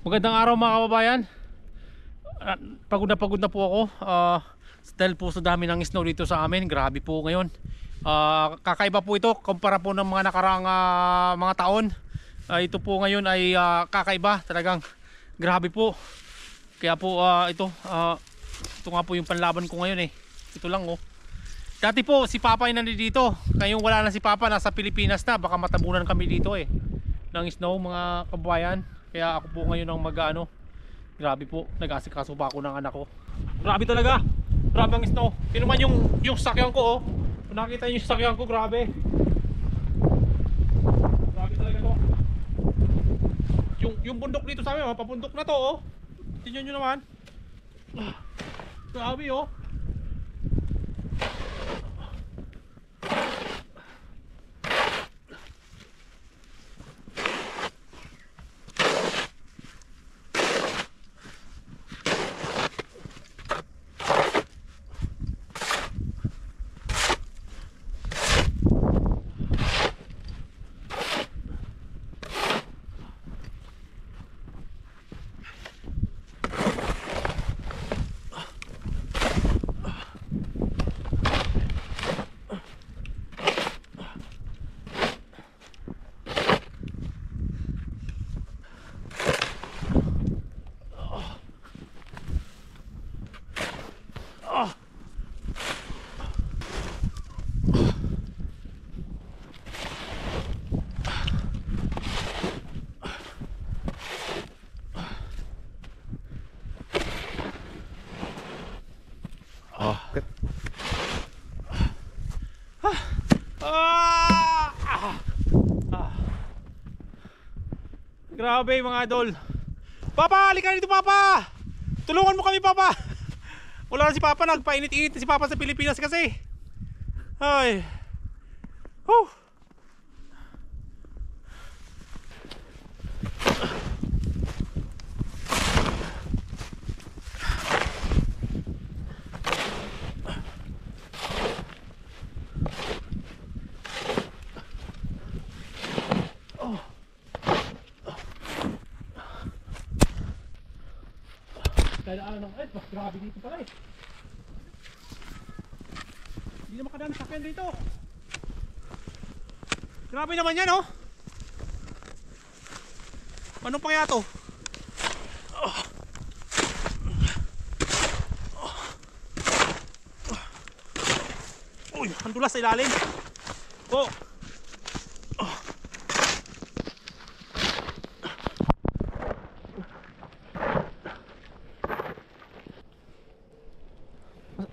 Magandang araw mga kababayan. Pagod na po ako dahil po sa dami ng snow dito sa amin. Grabe po ngayon. Kakaiba po ito kumpara po ng mga nakaraang mga taon. Ito po ngayon ay kakaiba. Talagang grabe po. Kaya po ito nga po yung panlaban ko ngayon eh. Ito lang oh. Dati po si Papa ay nandito. Ngayong wala na si Papa, nasa Pilipinas na. Baka matabunan kami dito eh ng snow mga kababayan. Kaya ako po ngayon ang mag-ano. Grabe po, nag-asikaso pa ako ng anak ko. Grabe talaga. Grabe ang snow. Yun naman yung sakyan ko oh. Kung nakita niyo yung sakyan ko, grabe. Grabe talaga to. Yung bundok dito sa amin, papundok na to oh. Tingnan niyo naman. Grabe oh. Grabe mga idol. Papa, halika dito Papa. Tulungan mo kami Papa. Wala na si Papa, nagpainit-init si Papa sa Pilipinas kasi. Ay. Whew. Mas grabe dito pala eh. Hindi na makadaan sakyan dito. Grabe naman yan oh. Anong pangya to? Uy, ang dulas sa ilalim. Oh.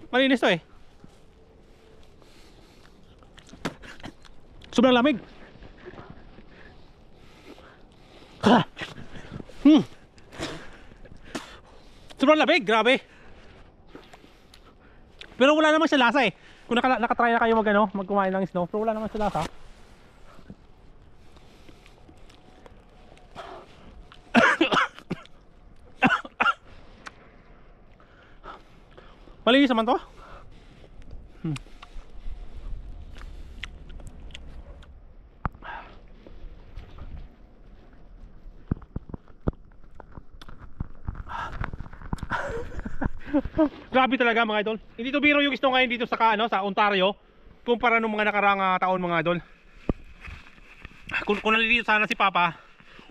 Malinis to eh. Sobrang lamig. Sobrang lamig, grabe. Pero wala naman siya lasa eh. Kung nakatry na kayo magkumain ng snow, pero wala naman siya lasa. Malinis naman to. Grabe talaga mga idol. Hindi to biro yung snow ngayon dito sa Ontario kumpara nung mga nakarang taon mga idol. Kung nalilito sana si Papa,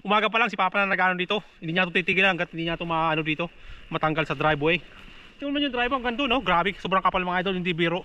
umaga pa lang si Papa na nag-ano dito. Hindi niya ito titigilan hanggat hindi niya ito dito matanggal sa driveway. Yung naman yung drive ang ganda no? Grabe, sobrang kapal mga idol, hindi biro.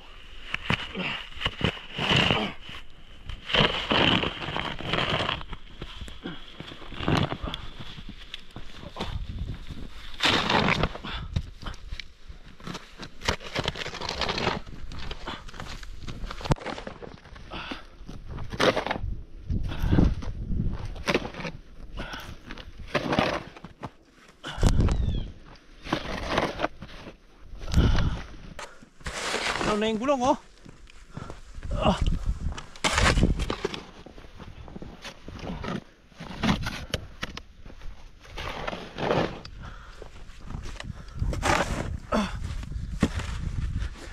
Ano na yung gulong oh.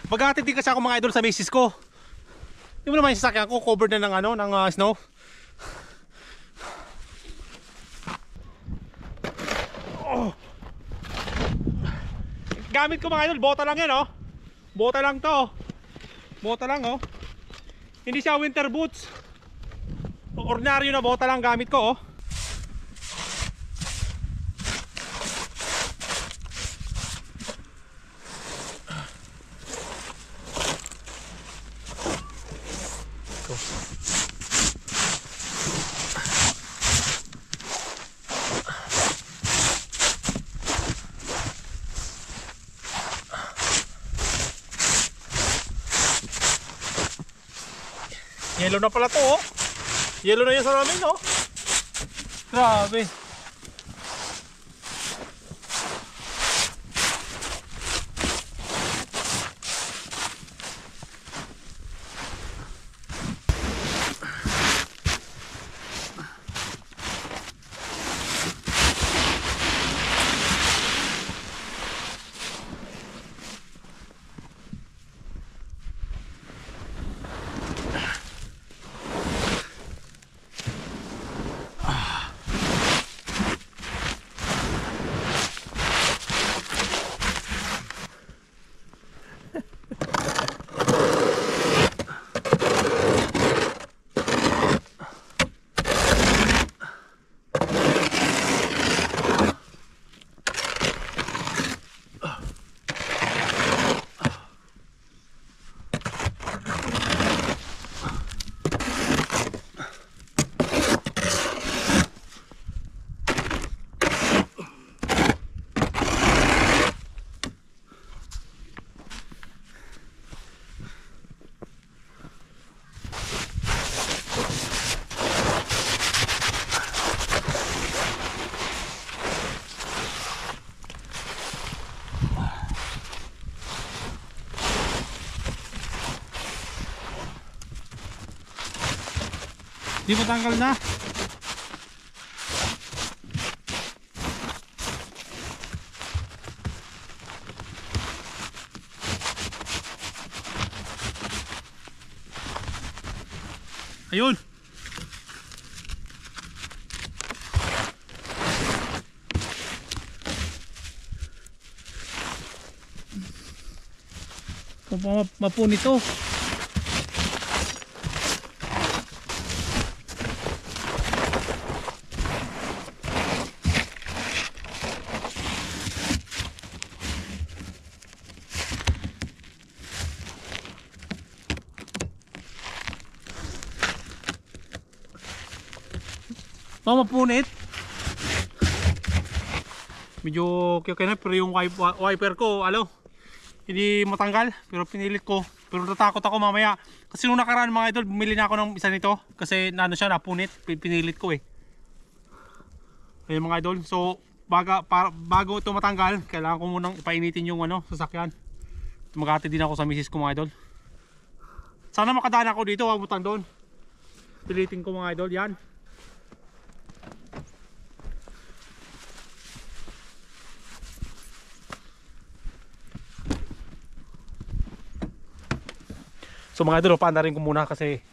Maghahatid din kasi ako mga idol sa misis ko. Yung naman yung sasakyan ko covered na ng snow. Oh. Gamit ko mga idol, bota lang yan oh. Bota lang to. Bota lang oh. Hindi siya winter boots. Ordinaryo na bota lang gamit ko oh. Yellow na pala to oh. Yellow na yan sa ramin oh. Grabe. Di mo tanggal na. Ayun. Mapo nito. Mapunit. Medyo okay na pero yung wiper ko hindi matanggal pero pinilit ko. Pero natakot ako mamaya kasi nung nakaraan mga idol bumili na ako ng isa nito kasi siya napunit, pinilit ko eh. Ayun mga idol, so bago ito matanggal kailangan ko munang ipainitin yung sasakyan. Magati din ako sa misis ko mga idol. Sana makadaan ako dito, huwag butang doon. Pilitin ko mga idol yan. So mga idol, paanda rin ko muna kasi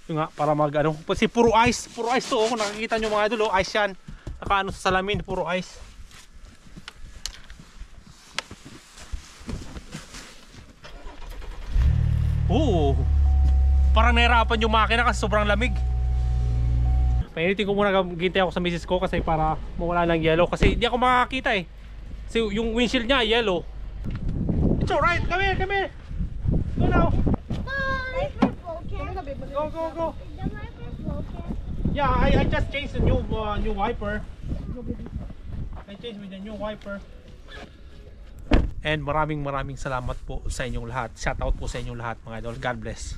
yung nga para kasi puro ice to kung nakikita nyo mga idol ice yan. Nakaano sa salamin, puro ice. Oo. Parang nahirapan yung makina kasi sobrang lamig. Painitin ko muna, gintay ako sa misis ko kasi para mawala ng yellow kasi hindi ako makakita eh. Kasi yung windshield niya yellow. It's alright, come here. Go now. Go. Yeah, I just changed the new wiper. I changed with the new wiper. And maraming salamat po sa inyong lahat. Shout out po sa inyong lahat mga idol. God bless.